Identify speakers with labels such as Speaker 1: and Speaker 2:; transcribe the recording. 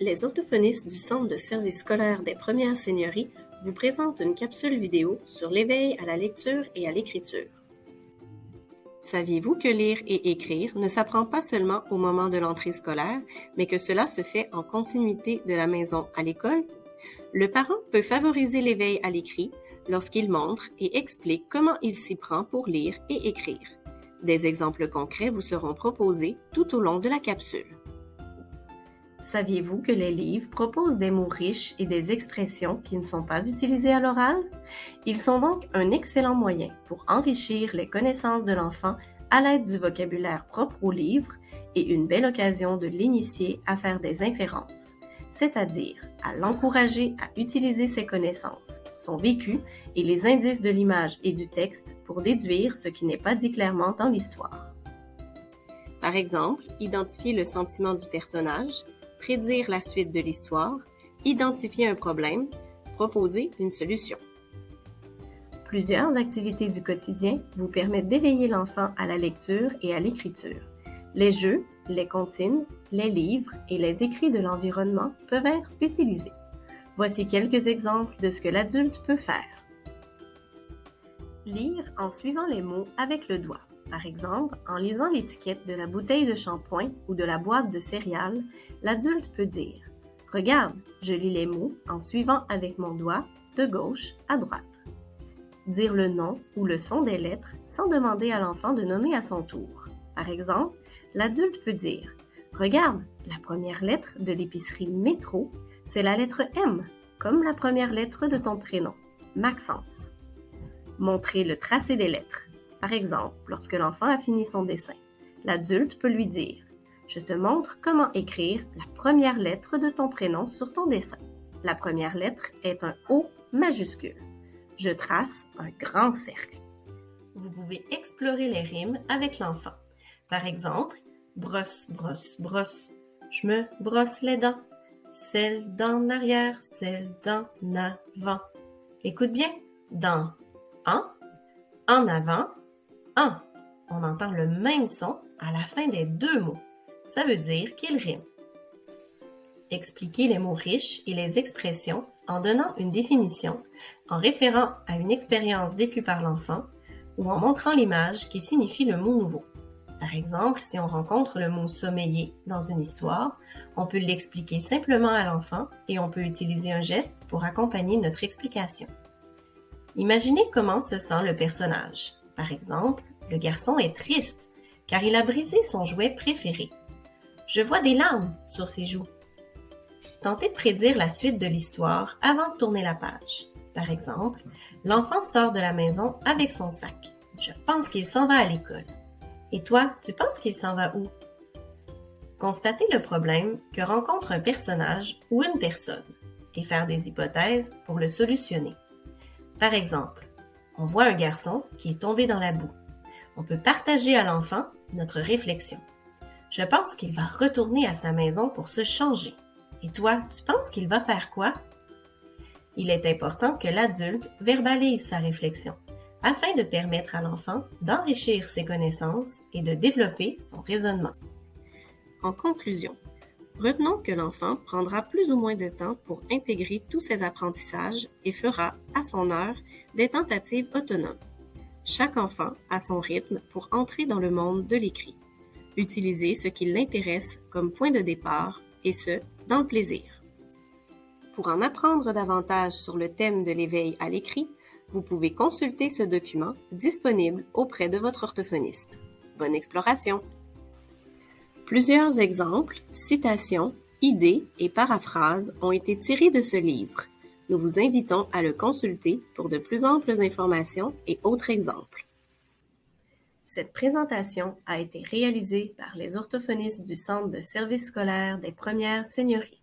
Speaker 1: Les orthophonistes du Centre de service scolaire des premières seigneuries vous présentent une capsule vidéo sur l'éveil à la lecture et à l'écriture. Saviez-vous que lire et écrire ne s'apprend pas seulement au moment de l'entrée scolaire, mais que cela se fait en continuité de la maison à l'école? Le parent peut favoriser l'éveil à l'écrit lorsqu'il montre et explique comment il s'y prend pour lire et écrire. Des exemples concrets vous seront proposés tout au long de la capsule. Saviez-vous que les livres proposent des mots riches et des expressions qui ne sont pas utilisées à l'oral? Ils sont donc un excellent moyen pour enrichir les connaissances de l'enfant à l'aide du vocabulaire propre au livre et une belle occasion de l'initier à faire des inférences, c'est-à-dire à l'encourager à utiliser ses connaissances, son vécu et les indices de l'image et du texte pour déduire ce qui n'est pas dit clairement dans l'histoire. Par exemple, identifier le sentiment du personnage, prédire la suite de l'histoire, identifier un problème, proposer une solution. Plusieurs activités du quotidien vous permettent d'éveiller l'enfant à la lecture et à l'écriture. Les jeux, les comptines, les livres et les écrits de l'environnement peuvent être utilisés. Voici quelques exemples de ce que l'adulte peut faire. Lire en suivant les mots avec le doigt. Par exemple, en lisant l'étiquette de la bouteille de shampoing ou de la boîte de céréales, l'adulte peut dire « Regarde, je lis les mots en suivant avec mon doigt de gauche à droite ». Dire le nom ou le son des lettres sans demander à l'enfant de nommer à son tour. Par exemple, l'adulte peut dire « Regarde, la première lettre de l'épicerie Métro, c'est la lettre M, comme la première lettre de ton prénom, Maxence ». Montrer le tracé des lettres. Par exemple, lorsque l'enfant a fini son dessin, l'adulte peut lui dire « Je te montre comment écrire la première lettre de ton prénom sur ton dessin. La première lettre est un O majuscule. Je trace un grand cercle. » Vous pouvez explorer les rimes avec l'enfant. Par exemple, « Brosse, brosse, brosse, je me brosse les dents. Celle d'en arrière, celle d'en avant. » Écoute bien, dans en avant, en. On entend le même son à la fin des deux mots. Ça veut dire qu'ils riment. Expliquez les mots riches et les expressions en donnant une définition, en référant à une expérience vécue par l'enfant ou en montrant l'image qui signifie le mot nouveau. Par exemple, si on rencontre le mot sommeiller dans une histoire, on peut l'expliquer simplement à l'enfant et on peut utiliser un geste pour accompagner notre explication. Imaginez comment se sent le personnage. Par exemple, le garçon est triste car il a brisé son jouet préféré. Je vois des larmes sur ses joues. Tentez de prédire la suite de l'histoire avant de tourner la page. Par exemple, l'enfant sort de la maison avec son sac. Je pense qu'il s'en va à l'école. Et toi, tu penses qu'il s'en va où? Constatez le problème que rencontre un personnage ou une personne et faire des hypothèses pour le solutionner. Par exemple, on voit un garçon qui est tombé dans la boue. On peut partager à l'enfant notre réflexion. Je pense qu'il va retourner à sa maison pour se changer. Et toi, tu penses qu'il va faire quoi? Il est important que l'adulte verbalise sa réflexion afin de permettre à l'enfant d'enrichir ses connaissances et de développer son raisonnement. En conclusion, retenons que l'enfant prendra plus ou moins de temps pour intégrer tous ses apprentissages et fera, à son heure, des tentatives autonomes. Chaque enfant a son rythme pour entrer dans le monde de l'écrit. Utilisez ce qui l'intéresse comme point de départ, et ce, dans le plaisir. Pour en apprendre davantage sur le thème de l'éveil à l'écrit, vous pouvez consulter ce document disponible auprès de votre orthophoniste. Bonne exploration! Plusieurs exemples, citations, idées et paraphrases ont été tirés de ce livre. Nous vous invitons à le consulter pour de plus amples informations et autres exemples. Cette présentation a été réalisée par les orthophonistes du Centre de service scolaire des premières seigneuries.